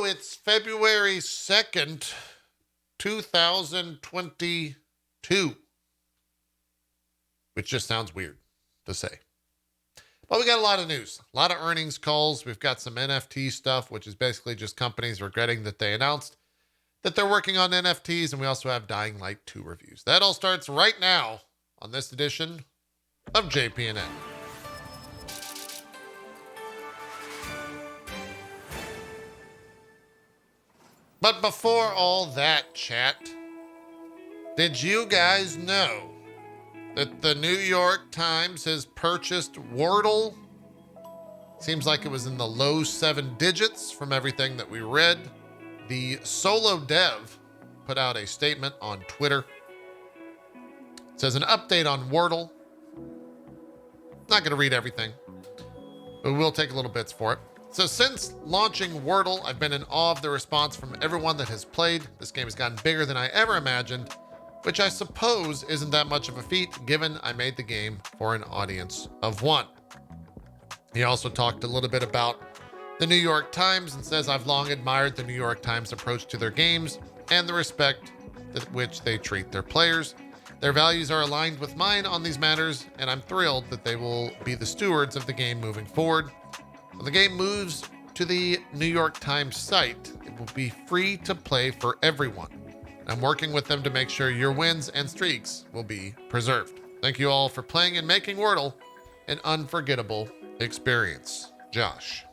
it's February 2nd, 2022, which just sounds weird to say. But we got a lot of news, a lot of earnings calls. We've got some NFT stuff, which is basically just companies regretting that they announced that they're working on NFTs. And we also have Dying Light 2 reviews. That all starts right now on this edition of JPNN. But before all that, chat, did you guys know that the New York Times has purchased Wordle? Seems like it was in the low 7 digits from everything that we read. The solo dev put out a statement on Twitter. It says an update on Wordle. Not going to read everything, but we'll take a little bits for it. So since launching Wordle, I've been in awe of the response from everyone that has played. This game has gotten bigger than I ever imagined, which I suppose isn't that much of a feat given I made the game for an audience of 1. He also talked a little bit about the New York Times and says, I've long admired the New York Times approach to their games and the respect with which they treat their players. Their values are aligned with mine on these matters, and I'm thrilled that they will be the stewards of the game moving forward. When the game moves to the New York Times site, it will be free to play for everyone. I'm working with them to make sure your wins and streaks will be preserved. Thank you all for playing and making Wordle an unforgettable experience. Josh,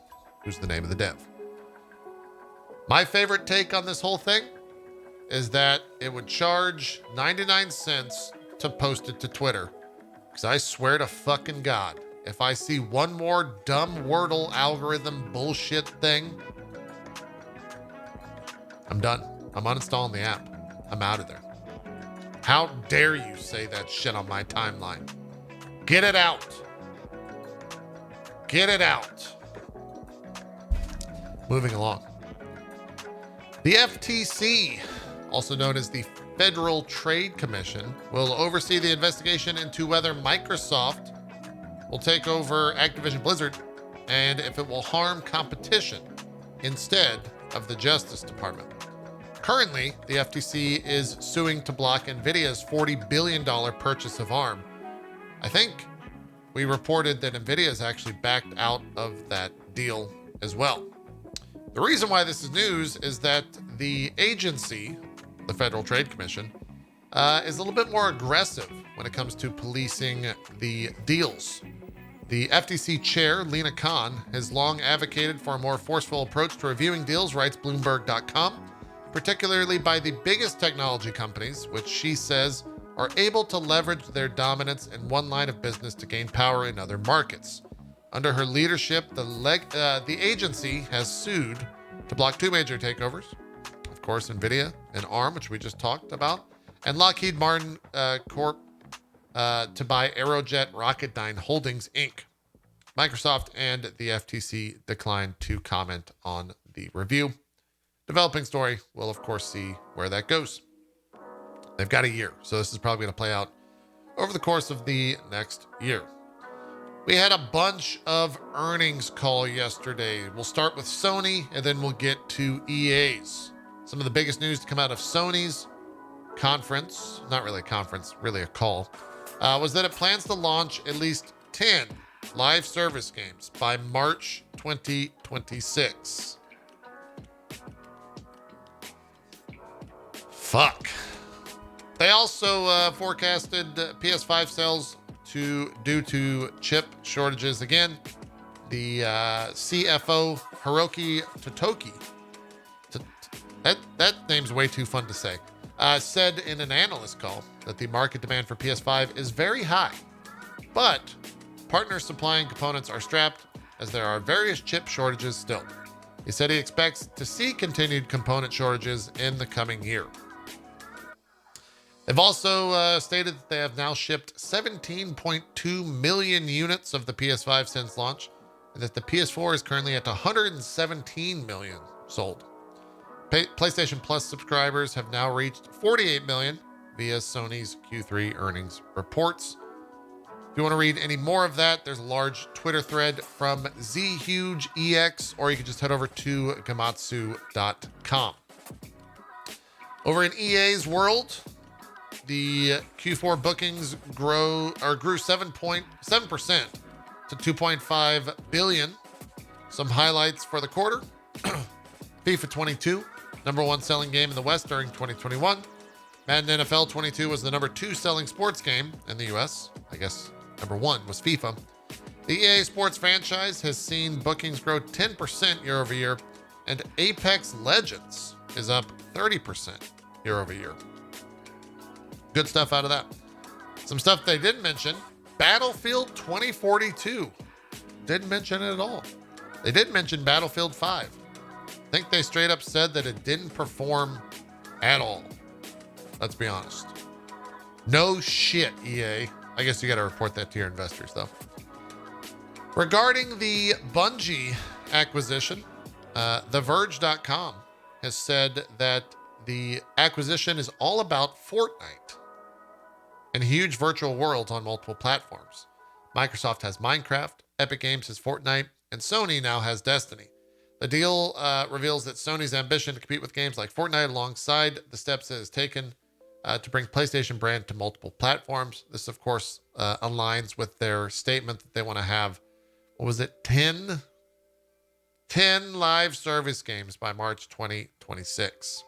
who's the name of the dev. My favorite take on this whole thing is that it would charge 99 cents to post it to Twitter. Because I swear to fucking God, if I see one more dumb Wordle algorithm bullshit thing, I'm done. I'm uninstalling the app. I'm out of there. How dare you say that shit on my timeline? Get it out. Get it out. Moving along. The FTC, also known as the Federal Trade Commission, will oversee the investigation into whether Microsoft will take over Activision Blizzard and if it will harm competition instead of the Justice Department. Currently, the FTC is suing to block NVIDIA's $40 billion purchase of ARM. I think we reported that NVIDIA has actually backed out of that deal as well. The reason why this is news is that the agency, the Federal Trade Commission, is a little bit more aggressive when it comes to policing the deals. The FTC chair, Lena Khan, has long advocated for a more forceful approach to reviewing deals, writes Bloomberg.com, particularly by the biggest technology companies, which she says are able to leverage their dominance in one line of business to gain power in other markets. Under her leadership, the agency has sued to block 2 major takeovers. Of course, NVIDIA and ARM, which we just talked about, and Lockheed Martin Corp to buy Aerojet Rocketdyne Holdings, Inc. Microsoft and the FTC declined to comment on the review. Developing story. We'll, of course, see where that goes. They've got a year, so this is probably going to play out over the course of the next year. We had a bunch of earnings call yesterday. We'll start with Sony, and then we'll get to EA's. Some of the biggest news to come out of Sony's conference, not really a conference, really a call, was that it plans to launch at least 10 live service games by March 2026. Fuck. They also forecasted PS5 sales due to chip shortages. Again, the CFO Hiroki Totoki, that name's way too fun to say, said in an analyst call that the market demand for PS5 is very high, but partners supplying components are strapped as there are various chip shortages still. He said he expects to see continued component shortages in the coming year. They've also stated that they have now shipped 17.2 million units of the PS5 since launch, and that the PS4 is currently at 117 million sold. PlayStation Plus subscribers have now reached 48 million via Sony's Q3 earnings reports. If you want to read any more of that, there's a large Twitter thread from ZHugeEX, or you can just head over to Gematsu.com. Over in EA's world, the Q4 bookings grew 7.7% to 2.5 billion. Some highlights for the quarter. FIFA 22, number one selling game in the West during 2021. Madden NFL 22 was the number 2 selling sports game in the US. I guess number 1 was FIFA. The EA Sports franchise has seen bookings grow 10% year over year, and Apex Legends is up 30% year over year. Good stuff out of that. Some stuff they didn't mention, Battlefield 2042. Didn't mention it at all. They did mention Battlefield 5. I think they straight up said that it didn't perform at all. Let's be honest. No shit, EA. I guess you got to report that to your investors, though. Regarding the Bungie acquisition, TheVerge.com has said that the acquisition is all about Fortnite and huge virtual worlds on multiple platforms. Microsoft has Minecraft, Epic Games has Fortnite, and Sony now has Destiny. The deal reveals that Sony's ambition to compete with games like Fortnite alongside the steps it has taken to bring PlayStation brand to multiple platforms. This, of course, aligns with their statement that they want to have, 10 live service games by March 2026.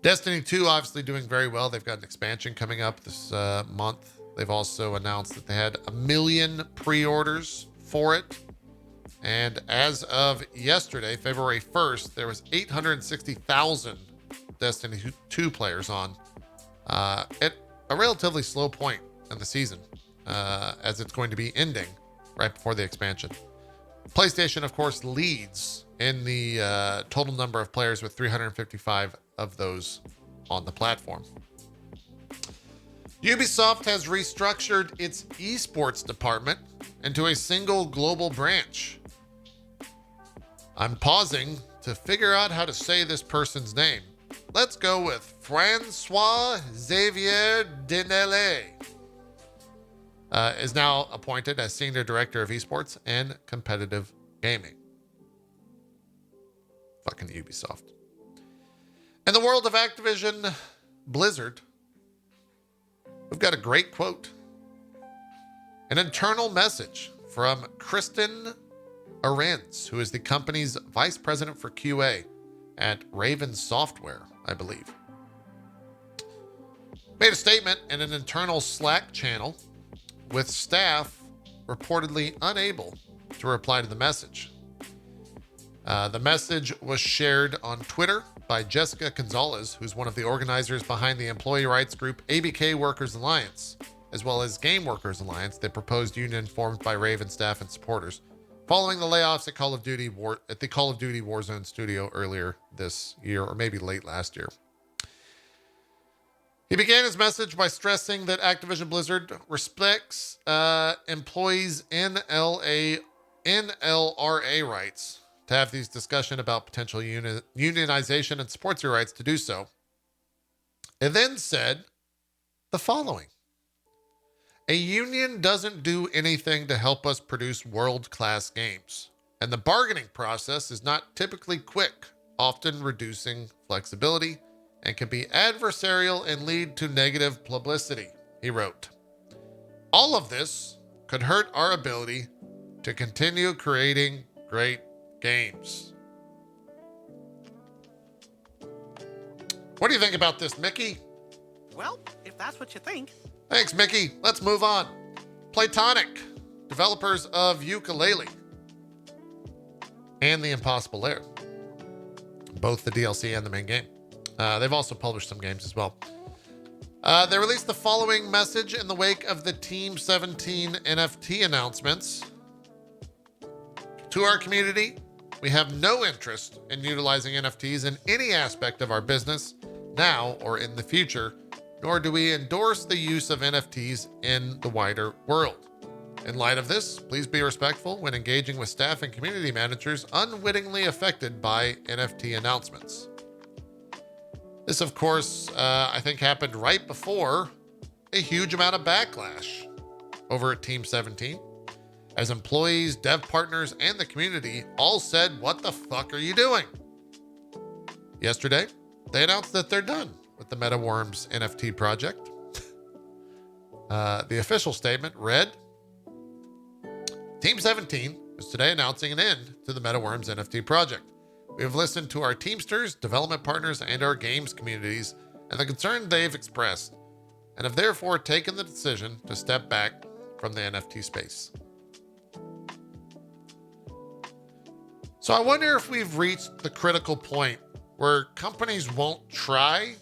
Destiny 2 obviously doing very well. They've got an expansion coming up this month. They've also announced that they had 1 million pre-orders for it. And as of yesterday, February 1st, there was 860,000 Destiny 2 players on at a relatively slow point in the season, as it's going to be ending right before the expansion. PlayStation, of course, leads in the total number of players with 355 of those on the platform. Ubisoft has restructured its esports department into a single global branch. I'm pausing to figure out how to say this person's name. Let's go with Francois Xavier Denele. Is now appointed as Senior Director of Esports and Competitive Gaming. Fucking Ubisoft. In the world of Activision Blizzard, we've got a great quote. An internal message from Kristen Arends, who is the company's Vice President for QA at Raven Software, I believe. Made a statement in an internal Slack channel with staff reportedly unable to reply to the message. The message was shared on Twitter by Jessica Gonzalez, who's one of the organizers behind the employee rights group ABK Workers Alliance, as well as Game Workers Alliance, the proposed union formed by Raven staff and supporters, following the layoffs at the Call of Duty Warzone studio earlier this year, or maybe late last year. He began his message by stressing that Activision Blizzard respects employees' NLRA rights to have these discussions about potential unionization and supports your rights to do so. It then said the following. A union doesn't do anything to help us produce world-class games, and the bargaining process is not typically quick, often reducing flexibility, and can be adversarial and lead to negative publicity, he wrote. All of this could hurt our ability to continue creating great games. What do you think about this, Mickey? Well, if that's what you think. Thanks, Mickey. Let's move on. Platonic, developers of Yooka-Laylee and The Impossible Lair, both the DLC and the main game. They've also published some games as well. They released the following message in the wake of the Team 17 NFT announcements. To our community, we have no interest in utilizing NFTs in any aspect of our business, now or in the future, nor do we endorse the use of NFTs in the wider world. In light of this, please be respectful when engaging with staff and community managers unwittingly affected by NFT announcements. This, of course, I think happened right before a huge amount of backlash over at Team 17, as employees, dev partners, and the community all said, "What the fuck are you doing?" Yesterday, they announced that they're done with the MetaWorms NFT project. The official statement read, Team 17 is today announcing an end to the MetaWorms NFT project. We have listened to our Teamsters, development partners, and our games communities and the concern they've expressed, and have therefore taken the decision to step back from the NFT space. So I wonder if we've reached the critical point where companies won't try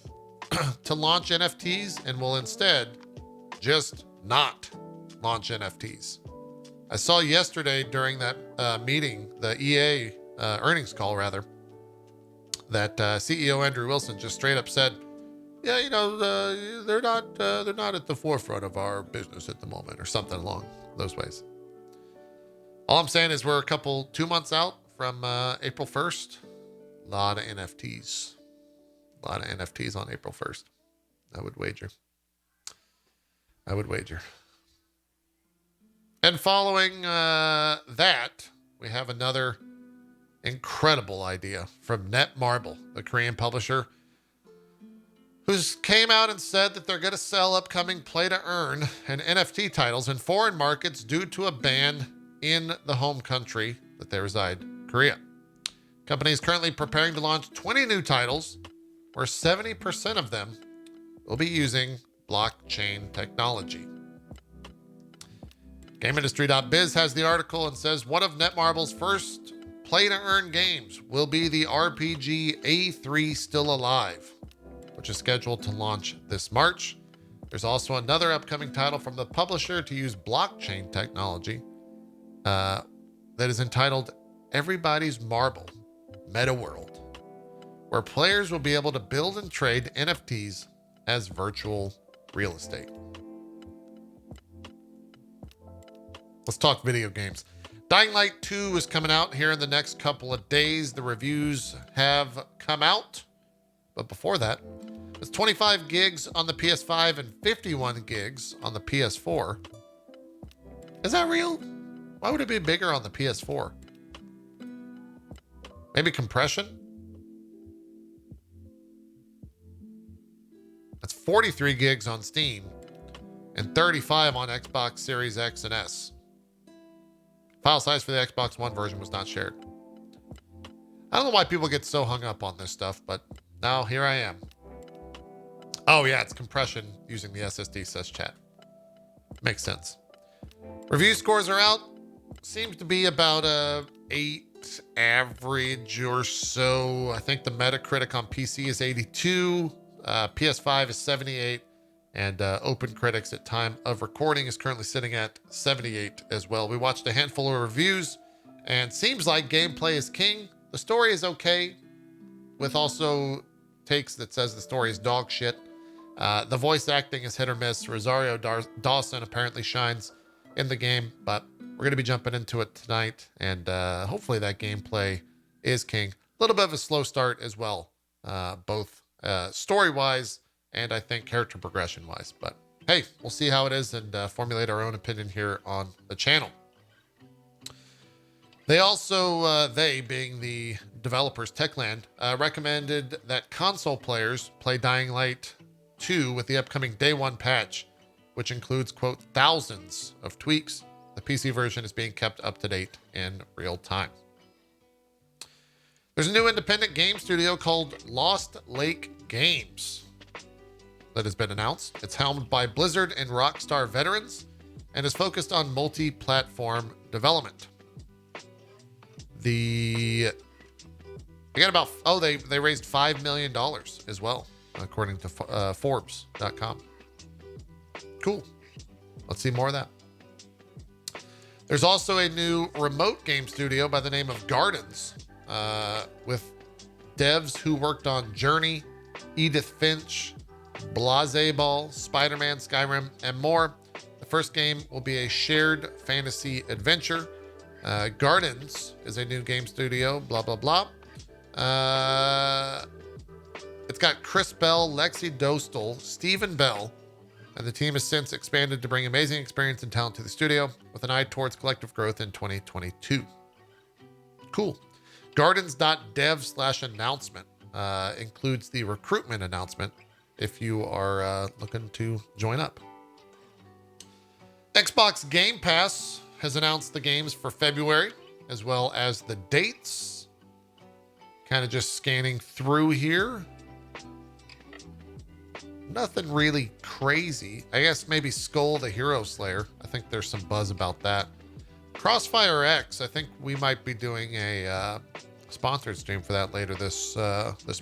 to launch NFTs and will instead just not launch NFTs. I saw yesterday during that meeting, the EA earnings call rather, that CEO Andrew Wilson just straight up said, "Yeah, you know, they're not at the forefront of our business at the moment," or something along those ways. All I'm saying is we're 2 months out from April 1st. A lot of NFTs. A lot of NFTs on April 1st. I would wager. And following that, we have another incredible idea from Netmarble, the Korean publisher, who's came out and said that they're going to sell upcoming play-to-earn and NFT titles in foreign markets due to a ban in the home country that they reside, Korea. Company is currently preparing to launch 20 new titles, where 70% of them will be using blockchain technology. GameIndustry.biz has the article and says one of Netmarble's first play-to-earn games will be the RPG A3 Still Alive, which is scheduled to launch this March. There's also another upcoming title from the publisher to use blockchain technology that is entitled Everybody's Marble Meta World, where players will be able to build and trade NFTs as virtual real estate. Let's talk video games. Dying Light 2 is coming out here in the next couple of days. The reviews have come out. But before that, it's 25 gigs on the PS5 and 51 gigs on the PS4. Is that real? Why would it be bigger on the PS4? Maybe compression? That's 43 gigs on Steam and 35 on Xbox Series X and S. File size for the Xbox One version was not shared. I don't know why people get so hung up on this stuff, but now here I am. Oh yeah, it's compression using the SSD, says chat. Makes sense. Review scores are out. Seems to be about a 8 average or so. I think the Metacritic on PC is 82. PS5 is 78. And OpenCritics at time of recording is currently sitting at 78 as well. We watched a handful of reviews and seems like gameplay is king. The story is okay, with also takes that says the story is dog shit. The voice acting is hit or miss. Rosario Dawson apparently shines in the game, but we're going to be jumping into it tonight, and hopefully that gameplay is king. A little bit of a slow start as well, both story-wise and I think character progression-wise. But hey, we'll see how it is and formulate our own opinion here on the channel. They also, they being the developers, Techland, recommended that console players play Dying Light 2 with the upcoming Day 1 patch, which includes, quote, thousands of tweaks. The PC version is being kept up to date in real time. There's a new independent game studio called Lost Lake Games that has been announced. It's helmed by Blizzard and Rockstar veterans and is focused on multi-platform development. They got about, they raised $5 million as well, according to Forbes.com. Cool. Let's see more of that. There's also a new remote game studio by the name of Gardens, with devs who worked on Journey, Edith Finch, Blase Ball, Spider-Man, Skyrim, and more. The first game will be a shared fantasy adventure. Gardens is a new game studio, blah, blah, blah. It's got Chris Bell, Lexi Dostal, Stephen Bell, and the team has since expanded to bring amazing experience and talent to the studio with an eye towards collective growth in 2022. Cool. Gardens.dev/announcement includes the recruitment announcement if you are looking to join up. Xbox Game Pass has announced the games for February as well as the dates. Kind of just scanning through here. Nothing really crazy. I guess maybe Skull the Hero Slayer. I think there's some buzz about that. Crossfire X, I think we might be doing a sponsored stream for that later this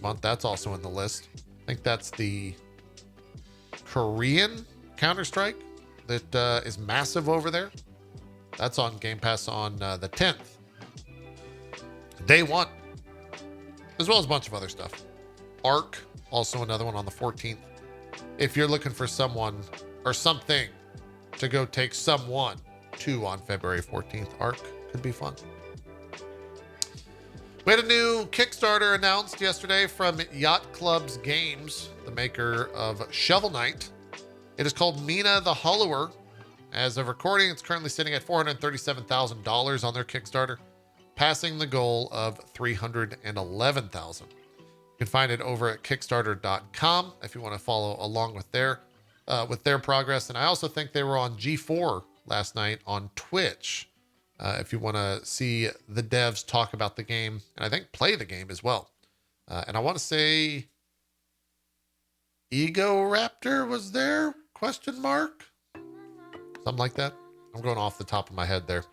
month. That's also in the list. I think that's the Korean Counter-Strike that is massive over there. That's on Game Pass on the 10th. Day one. As well as a bunch of other stuff. Ark, also another one on the 14th. If you're looking for someone or something to go take someone to on February 14th, Ark could be fun. We had a new Kickstarter announced yesterday from Yacht Clubs Games, the maker of Shovel Knight. It is called Mina the Hollower. As of recording, it's currently sitting at $437,000 on their Kickstarter, passing the goal of $311,000. You can find it over at Kickstarter.com if you want to follow along with their progress. And I also think they were on G4 last night on Twitch. If you want to see the devs talk about the game and I think play the game as well. And I want to say Ego Raptor was there? Question mark? Something like that. I'm going off the top of my head there.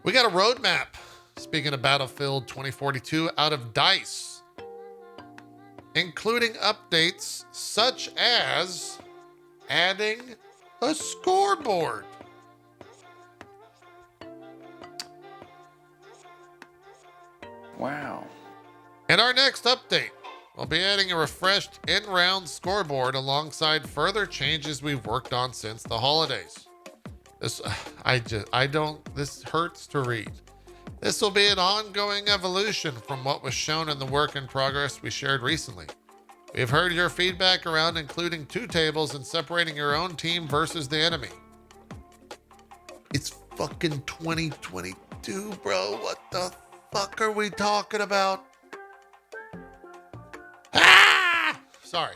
We got a roadmap. Speaking of Battlefield 2042 out of DICE, including updates such as adding a scoreboard. Wow. And our next update, we'll be adding a refreshed in-round scoreboard alongside further changes we've worked on since the holidays. This hurts to read. This will be an ongoing evolution from what was shown in the work in progress we shared recently. We've heard your feedback around including 2 tables and separating your own team versus the enemy. It's fucking 2022, bro. What the fuck are we talking about? Ah! Sorry.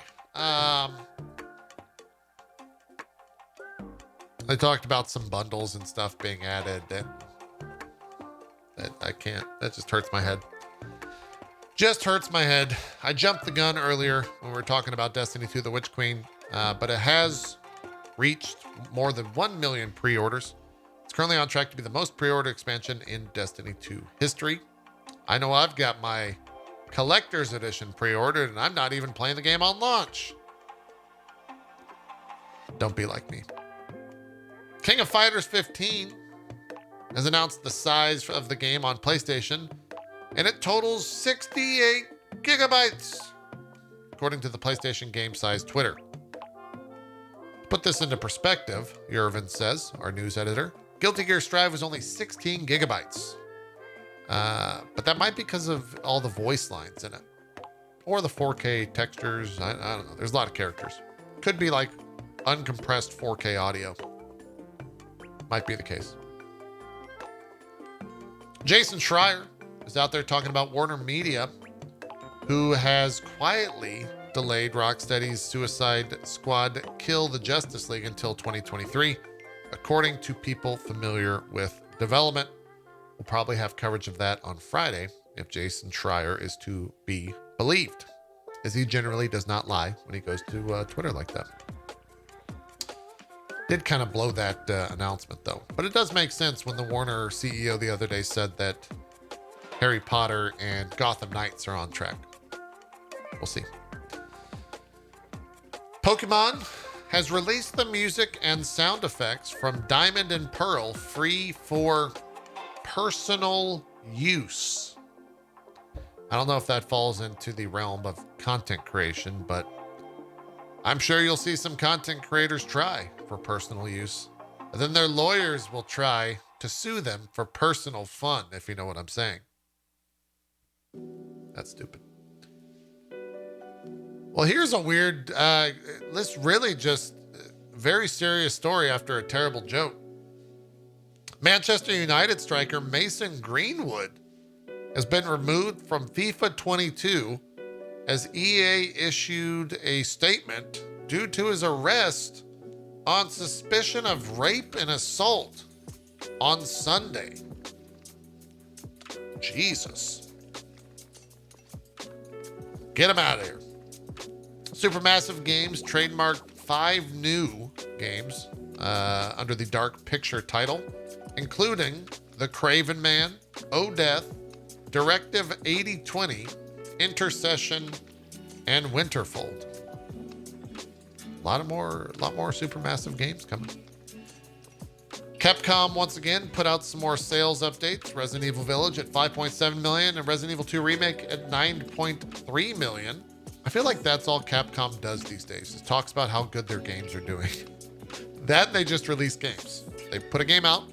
They talked about some bundles and stuff being added, and I can't. That just hurts my head. Just hurts my head. I jumped the gun earlier when we were talking about Destiny 2: The Witch Queen, but it has reached more than 1 million pre-orders. It's currently on track to be the most pre-order expansion in Destiny 2 history. I know I've got my collector's edition pre-ordered, and I'm not even playing the game on launch. Don't be like me. King of Fighters 15 has announced the size of the game on PlayStation, and it totals 68 gigabytes, according to the PlayStation Game Size Twitter. To put this into perspective, Yervin says, our news editor, Guilty Gear Strive was only 16 gigabytes. But that might be because of all the voice lines in it. Or the 4K textures. I don't know. There's a lot of characters. Could be like uncompressed 4K audio. Might be the case. Jason Schreier is out there talking about Warner Media, who has quietly delayed Rocksteady's Suicide Squad Kill the Justice League until 2023, according to people familiar with development. We'll probably have coverage of that on Friday if Jason Schreier is to be believed, as he generally does not lie when he goes to Twitter like that. Did kind of blow that announcement though, but it does make sense when the Warner CEO the other day said that Harry Potter and Gotham Knights are on track. We'll see. Pokemon has released the music and sound effects from Diamond and Pearl free for personal use. I don't know if that falls into the realm of content creation, but I'm sure you'll see some content creators try for personal use. And then their lawyers will try to sue them for personal fun, if you know what I'm saying. That's stupid. Well, here's a weird, this really just very serious story after a terrible joke. Manchester United striker Mason Greenwood has been removed from FIFA 22 as EA issued a statement due to his arrest on suspicion of rape and assault on Sunday. Jesus. Get him out of here. Supermassive Games trademarked 5 new games under the Dark Picture title, including The Craven Man, O Death, Directive 8020, Intercession, and Winterfold. A lot more Supermassive Games coming. Capcom once again put out some more sales updates. Resident Evil Village at 5.7 million and Resident Evil 2 Remake at 9.3 million. I feel like that's all Capcom does these days. It talks about how good their games are doing. That they just release games. They put a game out.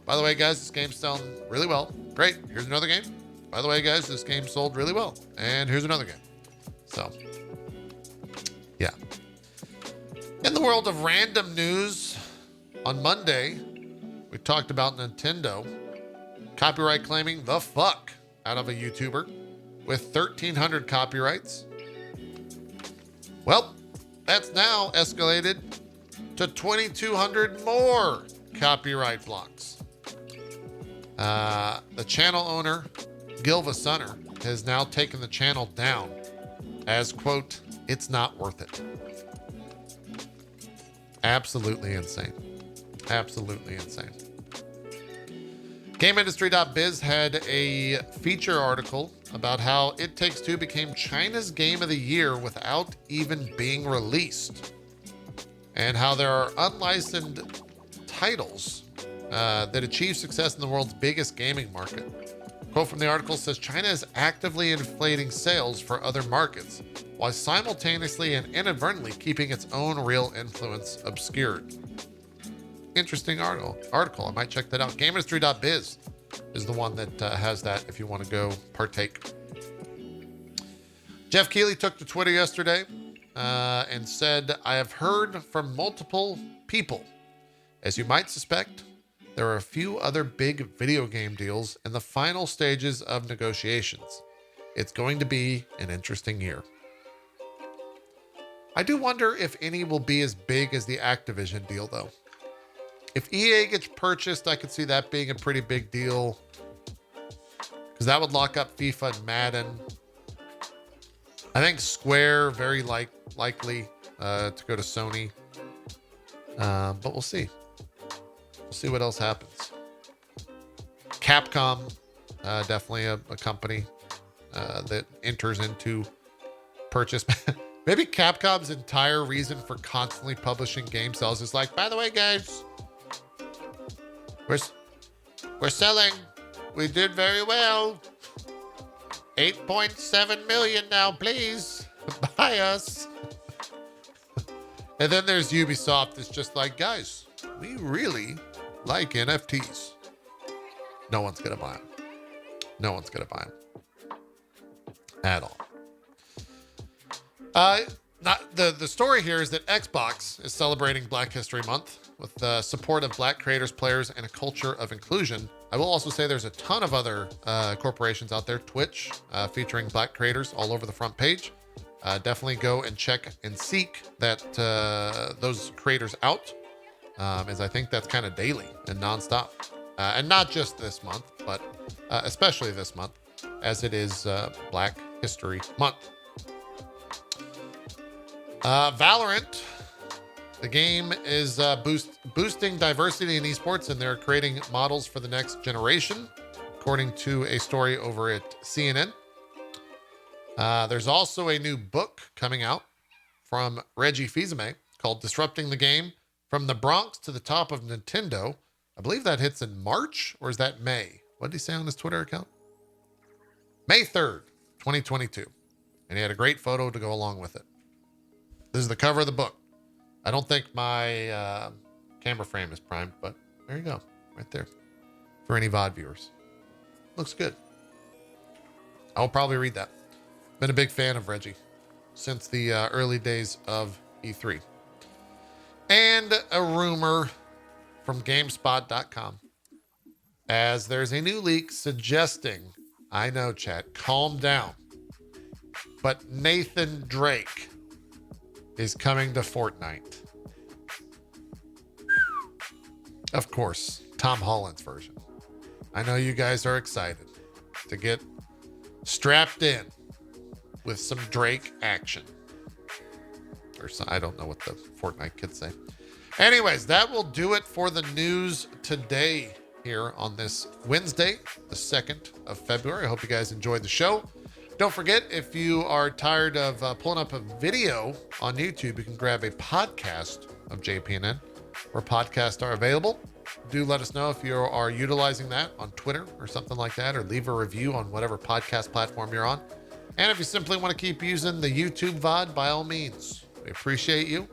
By the way, guys, this game's selling really well. Great. Here's another game. By the way, guys, this game sold really well. And here's another game. So, yeah. In the world of random news, on Monday, we talked about Nintendo copyright claiming the fuck out of a YouTuber with 1,300 copyrights. Well, that's now escalated to 2,200 more copyright blocks. The channel owner, Gilva Sunner, has now taken the channel down as, quote, it's not worth it. Absolutely insane. Absolutely insane. GameIndustry.biz had a feature article about how It Takes Two became China's Game of the Year without even being released, and how there are unlicensed titles that achieve success in the world's biggest gaming market. Quote from the article says, China is actively inflating sales for other markets while simultaneously and inadvertently keeping its own real influence obscured. Interesting article. I might check that out. GameIndustry.biz is the one that has that if you want to go partake. Jeff Keighley took to Twitter yesterday and said, I have heard from multiple people. As you might suspect, there are a few other big video game deals in the final stages of negotiations. It's going to be an interesting year. I do wonder if any will be as big as the Activision deal, though. If EA gets purchased, I could see that being a pretty big deal, because that would lock up FIFA and Madden. I think Square, very likely to go to Sony. But we'll see. We'll see what else happens. Capcom, definitely a company that enters into purchase. Maybe Capcom's entire reason for constantly publishing game sales is like, by the way, guys, we're selling. We did very well. 8.7 million now, please buy us. And then there's Ubisoft. It's just like, guys, we really like NFTs. No one's going to buy them. No one's going to buy them at all. Not the story here is that Xbox is celebrating Black History Month with the support of Black creators, players, and a culture of inclusion. I will also say there's a ton of other corporations out there. Twitch, featuring Black creators all over the front page. Definitely go and check and seek that those creators out, as I think that's kind of daily and nonstop. And not just this month, but especially this month, as it is Black History Month. Valorant, the game is boosting diversity in esports, and they're creating models for the next generation, according to a story over at CNN. There's also a new book coming out from Reggie Fils-Aimé called Disrupting the Game from the Bronx to the Top of Nintendo. I believe that hits in March, or is that May? What did he say on his Twitter account? May 3rd, 2022. And he had a great photo to go along with it. This is the cover of the book. I don't think my camera frame is primed, but there you go. Right there. For any VOD viewers. Looks good. I'll probably read that. Been a big fan of Reggie. since the early days of E3. And a rumor from GameSpot.com, as there's a new leak suggesting, I know, chat, calm down, but Nathan Drake is coming to Fortnite. Of course, Tom Holland's version. I know you guys are excited to get strapped in with some Drake action. Or some, I don't know what the Fortnite kids say. Anyways, that will do it for the news today here on this Wednesday, the 2nd of February. I hope you guys enjoyed the show. Don't forget, if you are tired of pulling up a video on YouTube, you can grab a podcast of JPNN, where podcasts are available. Do let us know if you are utilizing that on Twitter or something like that, or leave a review on whatever podcast platform you're on. And if you simply want to keep using the YouTube VOD, by all means, we appreciate you,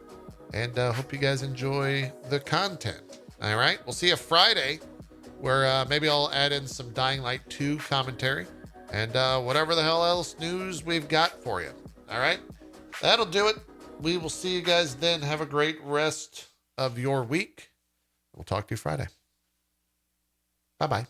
and hope you guys enjoy the content. All right, we'll see you Friday, where maybe I'll add in some Dying Light 2 commentary and whatever the hell else news we've got for you. All right, that'll do it. We will see you guys then. Have a great rest of your week. We'll talk to you Friday. Bye-bye.